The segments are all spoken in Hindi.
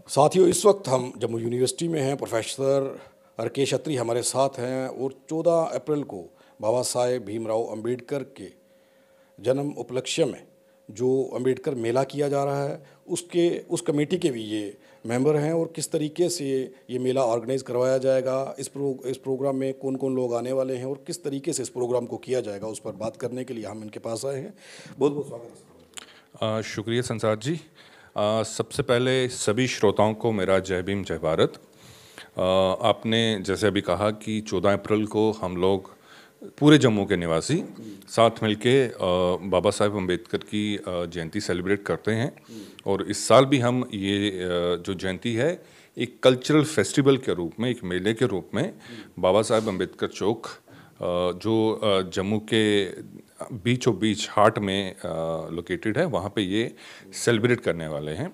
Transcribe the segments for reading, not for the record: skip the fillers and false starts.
साथियों, इस वक्त हम जम्मू यूनिवर्सिटी में हैं। प्रोफेसर राकेश अत्री हमारे साथ हैं और 14 अप्रैल को बाबा साहेब भीमराव अंबेडकर के जन्म उपलक्ष्य में जो अंबेडकर मेला किया जा रहा है उस कमेटी के भी ये मेंबर हैं। और किस तरीके से ये मेला ऑर्गेनाइज करवाया जाएगा, इस प्रोग्राम में कौन कौन लोग आने वाले हैं और किस तरीके से इस प्रोग्राम को किया जाएगा, उस पर बात करने के लिए हम इनके पास आए हैं। बहुत बहुत स्वागत है। शुक्रिया संसार जी। सबसे पहले सभी श्रोताओं को मेरा जय भीम जय भारत। आपने जैसे अभी कहा कि 14 अप्रैल को हम लोग पूरे जम्मू के निवासी साथ मिलके बाबा साहेब अम्बेडकर की जयंती सेलिब्रेट करते हैं। और इस साल भी हम ये जो जयंती है एक कल्चरल फेस्टिवल के रूप में, एक मेले के रूप में बाबा साहेब अम्बेडकर चौक जो जम्मू के बीचों बीच हार्ट में लोकेटेड है, वहाँ पे ये सेलिब्रेट करने वाले हैं।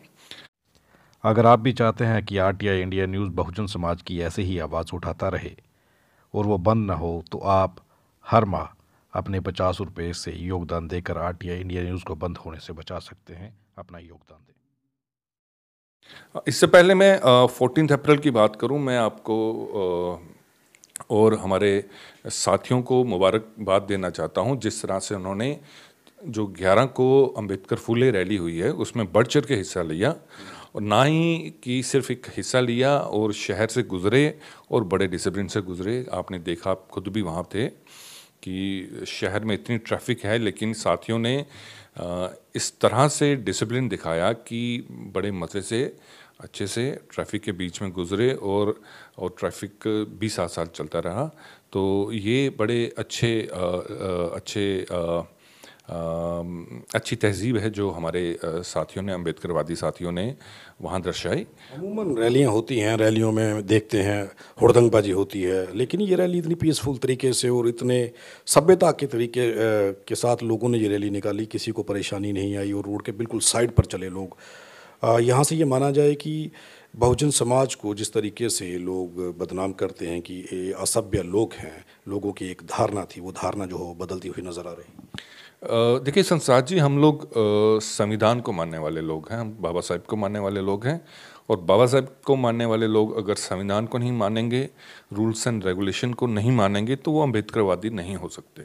अगर आप भी चाहते हैं कि RTI India news Bahujan Samaj की ऐसे ही आवाज़ उठाता रहे और वो बंद न हो, तो आप हर माह अपने 50 रुपये से योगदान देकर आरटीआई इंडिया न्यूज़ को बंद होने से बचा सकते हैं। अपना योगदान दें। इससे पहले मैं 14 अप्रैल की बात करूं, मैं आपको और हमारे साथियों को मुबारकबाद देना चाहता हूं। जिस तरह से उन्होंने जो 11 को अंबेडकर फुले रैली हुई है उसमें बढ़ चढ़ के हिस्सा लिया, और ना ही कि सिर्फ एक हिस्सा लिया और शहर से गुजरे और बड़े डिसिप्लिन से गुजरे। आपने देखा, आप खुद भी वहाँ थे कि शहर में इतनी ट्रैफिक है, लेकिन साथियों ने इस तरह से डिसिप्लिन दिखाया कि बड़े मज़े से अच्छे से ट्रैफिक के बीच में गुजरे और ट्रैफिक भी साथ साथ चलता रहा। तो ये बड़े अच्छी तहजीब है जो हमारे साथियों ने, अम्बेडकरवादी साथियों ने वहाँ दर्शाई। अमूमन रैलियां होती हैं, रैलियों में देखते हैं हुड़दंगबाजी होती है, लेकिन ये रैली इतनी पीसफुल तरीके से और इतने सभ्यता के तरीके के साथ लोगों ने ये रैली निकाली। किसी को परेशानी नहीं आई और रोड के बिल्कुल साइड पर चले लोग। यहाँ से ये माना जाए कि बहुजन समाज को जिस तरीके से लोग बदनाम करते हैं कि ये असभ्य लोग हैं, लोगों की एक धारणा थी, वो धारणा जो हो बदलती हुई नज़र आ रही। देखिए संसार जी, हम लोग संविधान को मानने वाले लोग हैं, हम बाबा साहेब को मानने वाले लोग हैं। और बाबा साहेब को मानने वाले लोग अगर संविधान को नहीं मानेंगे, रूल्स एंड रेगुलेशन को नहीं मानेंगे, तो वो अम्बेडकरवादी नहीं हो सकते।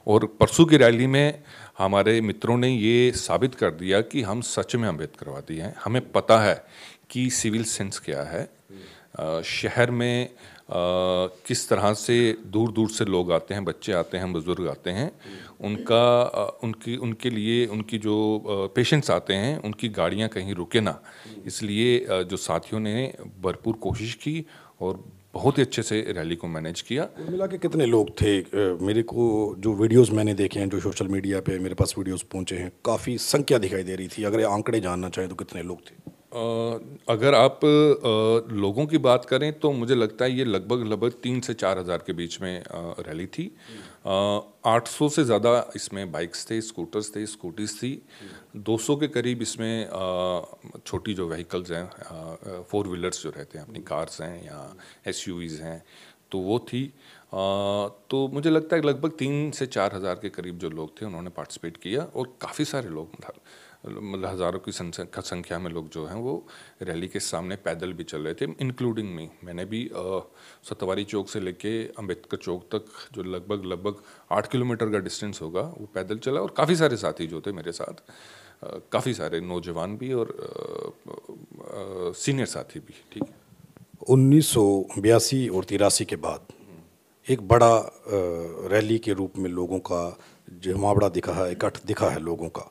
और परसों की रैली में हमारे मित्रों ने ये साबित कर दिया कि हम सच में अम्बेडकरवादी हैं। हमें पता है कि सिविल सेंस क्या है, शहर में किस तरह से दूर दूर से लोग आते हैं, बच्चे आते हैं, बुजुर्ग आते हैं, उनके लिए उनकी जो पेशेंट्स आते हैं, उनकी गाड़ियां कहीं रुके ना, इसलिए जो साथियों ने भरपूर कोशिश की और बहुत ही अच्छे से रैली को मैनेज किया। मिला के कितने लोग थे? मेरे को जो वीडियोस मैंने देखे हैं, जो सोशल मीडिया पे मेरे पास वीडियोस पहुंचे हैं, काफ़ी संख्या दिखाई दे रही थी। अगर आंकड़े जानना चाहें तो कितने लोग थे? अगर आप लोगों की बात करें तो मुझे लगता है ये लगभग 3 से 4 हज़ार के बीच में रैली थी। 800 से ज़्यादा इसमें बाइक्स थे, स्कूटर्स थे, स्कूटीज थी। 200 के करीब इसमें छोटी जो व्हीकल्स हैं, 4 व्हीलर्स जो रहते हैं, अपनी कार्स हैं या एसयूवीज़ हैं, तो वो थी। तो मुझे लगता है लगभग 3 से 4 हज़ार के करीब जो लोग थे उन्होंने पार्टिसिपेट किया। और काफ़ी सारे लोग, मतलब हज़ारों की संख्या में लोग जो हैं वो रैली के सामने पैदल भी चल रहे थे, इंक्लूडिंग मी। मैंने भी सतवारी चौक से लेके अंबेडकर चौक तक जो लगभग 8 किलोमीटर का डिस्टेंस होगा वो पैदल चला। और काफ़ी सारे साथी जो थे मेरे साथ, काफ़ी सारे नौजवान भी और सीनियर साथी भी। ठीक है, 1982 और 83 के बाद एक बड़ा रैली के रूप में लोगों का जमावड़ा दिखा है, इकट्ठ दिखा है लोगों का,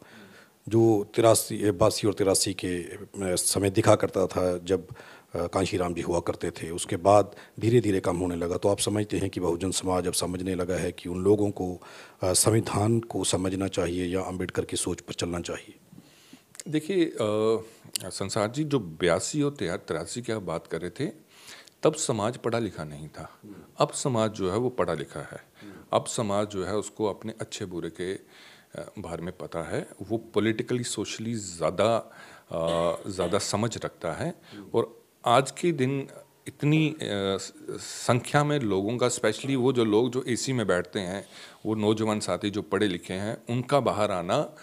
जो 82 और 83 के समय दिखा करता था जब कांशीराम जी हुआ करते थे। उसके बाद धीरे धीरे कम होने लगा। तो आप समझते हैं कि बहुजन समाज अब समझने लगा है कि उन लोगों को संविधान को समझना चाहिए या अंबेडकर की सोच पर चलना चाहिए? देखिए संसार जी, जो 82 और 83 की आप बात कर रहे थे, तब समाज पढ़ा लिखा नहीं था। अब समाज जो है वो पढ़ा लिखा है। अब समाज जो है उसको अपने अच्छे बुरे के बारे में पता है। वो पॉलिटिकली सोशली ज़्यादा समझ रखता है। और आज के दिन इतनी संख्या में लोगों का, स्पेशली वो जो लोग जो एसी में बैठते हैं, वो नौजवान साथी जो पढ़े लिखे हैं, उनका बाहर आना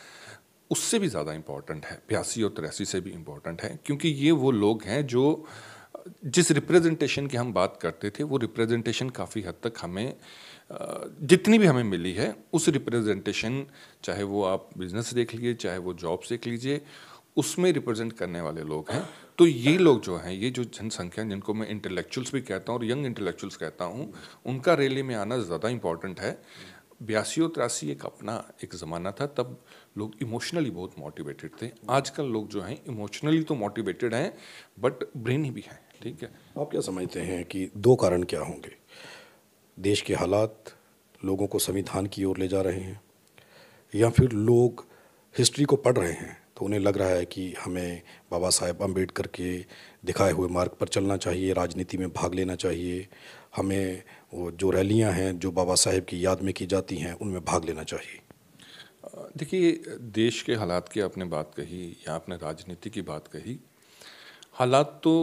उससे भी ज़्यादा इम्पॉर्टेंट है, 82 और 83 से भी इम्पॉर्टेंट है, क्योंकि ये वो लोग हैं जो जिस रिप्रेजेंटेशन की हम बात करते थे वो रिप्रेजेंटेशन काफ़ी हद तक हमें जितनी भी हमें मिली है उस रिप्रेजेंटेशन, चाहे वो आप बिजनेस देख लीजिए, चाहे वो जॉब्स देख लीजिए, उसमें रिप्रेजेंट करने वाले लोग हैं। तो ये लोग जो हैं, ये जो जनसंख्या जिनको मैं इंटेलेक्चुअल्स भी कहता हूँ और यंग इंटेलेक्चुअल्स कहता हूँ, उनका रैली में आना ज़्यादा इम्पॉर्टेंट है। 82 और 83 एक अपना एक ज़माना था, तब लोग इमोशनली बहुत मोटिवेटेड थे। आजकल लोग जो हैं इमोशनली तो मोटिवेटेड हैं बट ब्रेनी भी हैं। ठीक है, आप क्या समझते हैं कि दो कारण क्या होंगे? देश के हालात लोगों को संविधान की ओर ले जा रहे हैं, या फिर लोग हिस्ट्री को पढ़ रहे हैं तो उन्हें लग रहा है कि हमें बाबा साहेब अम्बेडकर के दिखाए हुए मार्ग पर चलना चाहिए, राजनीति में भाग लेना चाहिए, हमें वो जो रैलियां हैं जो बाबा साहेब की याद में की जाती हैं उनमें भाग लेना चाहिए? देखिए, देश के हालात की आपने बात कही या आपने राजनीति की बात कही, हालात तो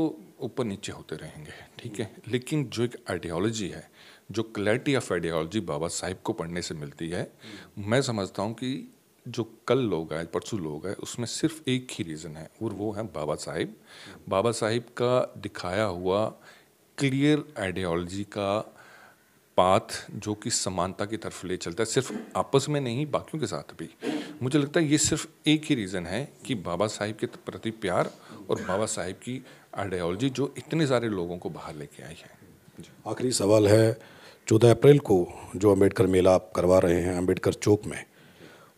ऊपर नीचे होते रहेंगे, ठीक है, लेकिन जो एक आइडियोलॉजी है, जो क्लैरिटी ऑफ आइडियोलॉजी बाबा साहिब को पढ़ने से मिलती है, मैं समझता हूँ कि जो कल लोग आए, परसों लोग आए, उसमें सिर्फ एक ही रीज़न है और वो है बाबा साहिब। बाबा साहिब का दिखाया हुआ क्लियर आइडियोलॉजी का पाथ जो कि समानता की तरफ ले चलता है, सिर्फ आपस में नहीं बाकियों के साथ भी। मुझे लगता है ये सिर्फ एक ही रीज़न है कि बाबा साहिब के प्रति प्यार और बाबा साहिब की आइडियोलॉजी जो इतने सारे लोगों को बाहर लेके आई है। आखिरी सवाल है, 14 अप्रैल को जो अम्बेडकर मेला आप करवा रहे हैं अम्बेडकर चौक में,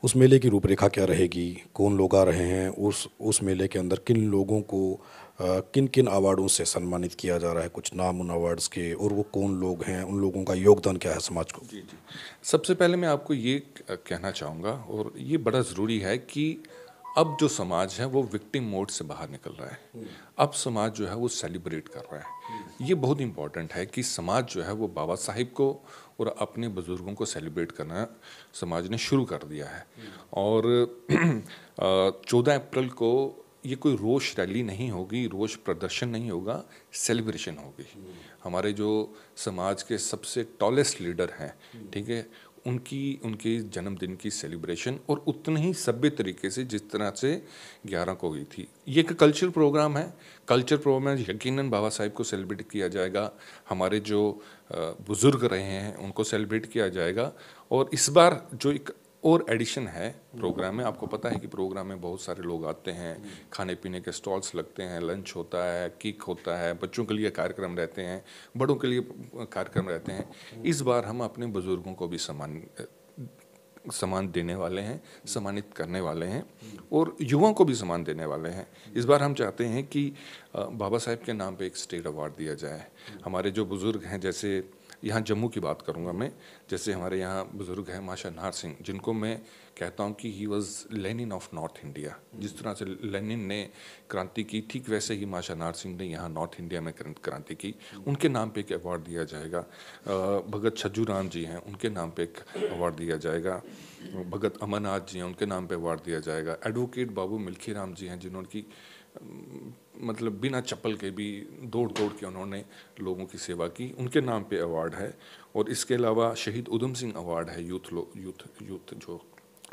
उस मेले की रूपरेखा क्या रहेगी? कौन लोग आ रहे हैं? उस मेले के अंदर किन लोगों को किन किन अवार्डों से सम्मानित किया जा रहा है? कुछ नाम उन अवार्ड्स के, और वो कौन लोग हैं, उन लोगों का योगदान क्या है समाज को? जी जी, सबसे पहले मैं आपको ये कहना चाहूँगा और ये बड़ा ज़रूरी है कि अब जो समाज है वो विक्टिम मोड से बाहर निकल रहा है। अब समाज जो है वो सेलिब्रेट कर रहा है। ये बहुत इंपॉर्टेंट है कि समाज जो है वो बाबा साहिब को और अपने बुज़ुर्गों को सेलिब्रेट करना समाज ने शुरू कर दिया है। और 14 अप्रैल को ये कोई रोष रैली नहीं होगी, रोष प्रदर्शन नहीं होगा, सेलिब्रेशन होगी। हमारे जो समाज के सबसे टॉलेस्ट लीडर हैं, ठीक है, उनके जन्मदिन की सेलिब्रेशन, और उतने ही सभ्य तरीके से जिस तरह से 11 को हुई थी। ये एक कल्चर प्रोग्राम है। कल्चर प्रोग्राम में यकीनन बाबा साहिब को सेलिब्रेट किया जाएगा, हमारे जो बुज़ुर्ग रहे हैं उनको सेलिब्रेट किया जाएगा। और इस बार जो एक और एडिशन है प्रोग्राम में, आपको पता है कि प्रोग्राम में बहुत सारे लोग आते हैं, खाने पीने के स्टॉल्स लगते हैं, लंच होता है, केक होता है, बच्चों के लिए कार्यक्रम रहते हैं, बड़ों के लिए कार्यक्रम रहते हैं। इस बार हम अपने बुज़ुर्गों को भी सम्मान देने वाले हैं, सम्मानित करने वाले हैं, और युवाओं को भी सम्मान देने वाले हैं। इस बार हम चाहते हैं कि बाबा साहेब के नाम पे एक स्टेट अवार्ड दिया जाए। हमारे जो बुज़ुर्ग हैं, जैसे यहाँ जम्मू की बात करूँगा मैं, जैसे हमारे यहाँ बुज़ुर्ग हैं माशा नार सिंह, जिनको मैं कहता हूँ कि he was Lenin of north India. जिस तरह से लेनिन ने क्रांति की, ठीक वैसे ही माशा नार सिंह ने यहाँ नॉर्थ इंडिया में क्रांति की। उनके नाम पे एक अवार्ड दिया जाएगा। भगत छज्जू राम जी हैं, उनके नाम पे एक अवार्ड दिया जाएगा। भगत अमरनाथ जी हैं, उनके नाम पे अवार्ड दिया जाएगा। एडवोकेट बाबू मिल्खी राम जी हैं, जिन्होंने मतलब बिना चप्पल के भी दौड़ के उन्होंने लोगों की सेवा की, उनके नाम पे अवार्ड है। और इसके अलावा शहीद उधम सिंह अवार्ड है, यूथ जो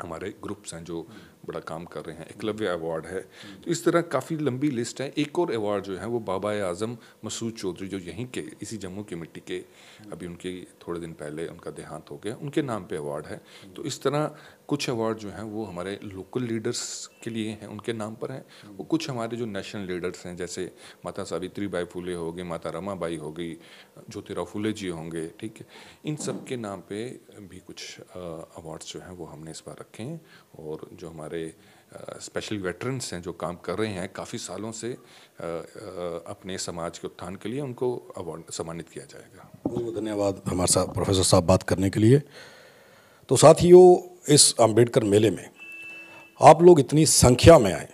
हमारे ग्रुप्स हैं जो बड़ा काम कर रहे हैं, एकलव्य अवार्ड है। तो इस तरह काफ़ी लंबी लिस्ट है। एक और अवार्ड जो है वो बाबा आज़म मसूद चौधरी, जो यहीं के इसी जम्मू की मिट्टी के, अभी उनके थोड़े दिन पहले उनका देहांत हो गया, उनके नाम पे अवार्ड है। तो इस तरह कुछ अवार्ड जो हैं वो हमारे लोकल लीडर्स के लिए हैं, उनके नाम पर हैं। और कुछ हमारे जो नेशनल लीडर्स हैं, जैसे माता सावित्री बाई फुले हो गई, माता रमाबाई हो गई, ज्योतिराव फुले जी होंगे, ठीक है, इन सब के नाम पे भी कुछ अवार्ड्स जो हैं वो हमने इस बार रखे हैं। और जो हमारे स्पेशल वेटरन्स हैं जो काम कर रहे हैं काफ़ी सालों से अपने समाज के उत्थान के लिए, उनको अवार्ड सम्मानित किया जाएगा। बहुत बहुत धन्यवाद हमारे साथ प्रोफेसर साहब बात करने के लिए। तो साथियों, इस अम्बेडकर मेले में आप लोग इतनी संख्या में आए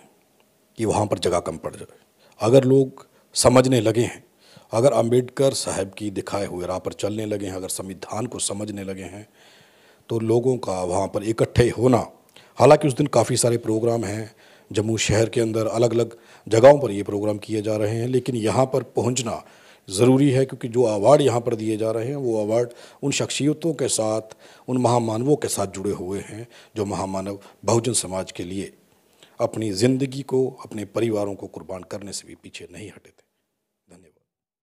कि वहाँ पर जगह कम पड़ जाए। अगर लोग समझने लगे हैं, अगर अम्बेडकर साहब की दिखाए हुए राह पर चलने लगे हैं, अगर संविधान को समझने लगे हैं, तो लोगों का वहाँ पर इकट्ठे होना, हालांकि उस दिन काफ़ी सारे प्रोग्राम हैं जम्मू शहर के अंदर, अलग अलग जगहों पर ये प्रोग्राम किए जा रहे हैं, लेकिन यहाँ पर पहुँचना ज़रूरी है, क्योंकि जो अवार्ड यहाँ पर दिए जा रहे हैं वो अवार्ड उन शख्सियतों के साथ, उन महामानवों के साथ जुड़े हुए हैं जो महामानव बहुजन समाज के लिए अपनी ज़िंदगी को, अपने परिवारों को कुर्बान करने से भी पीछे नहीं हटे थे।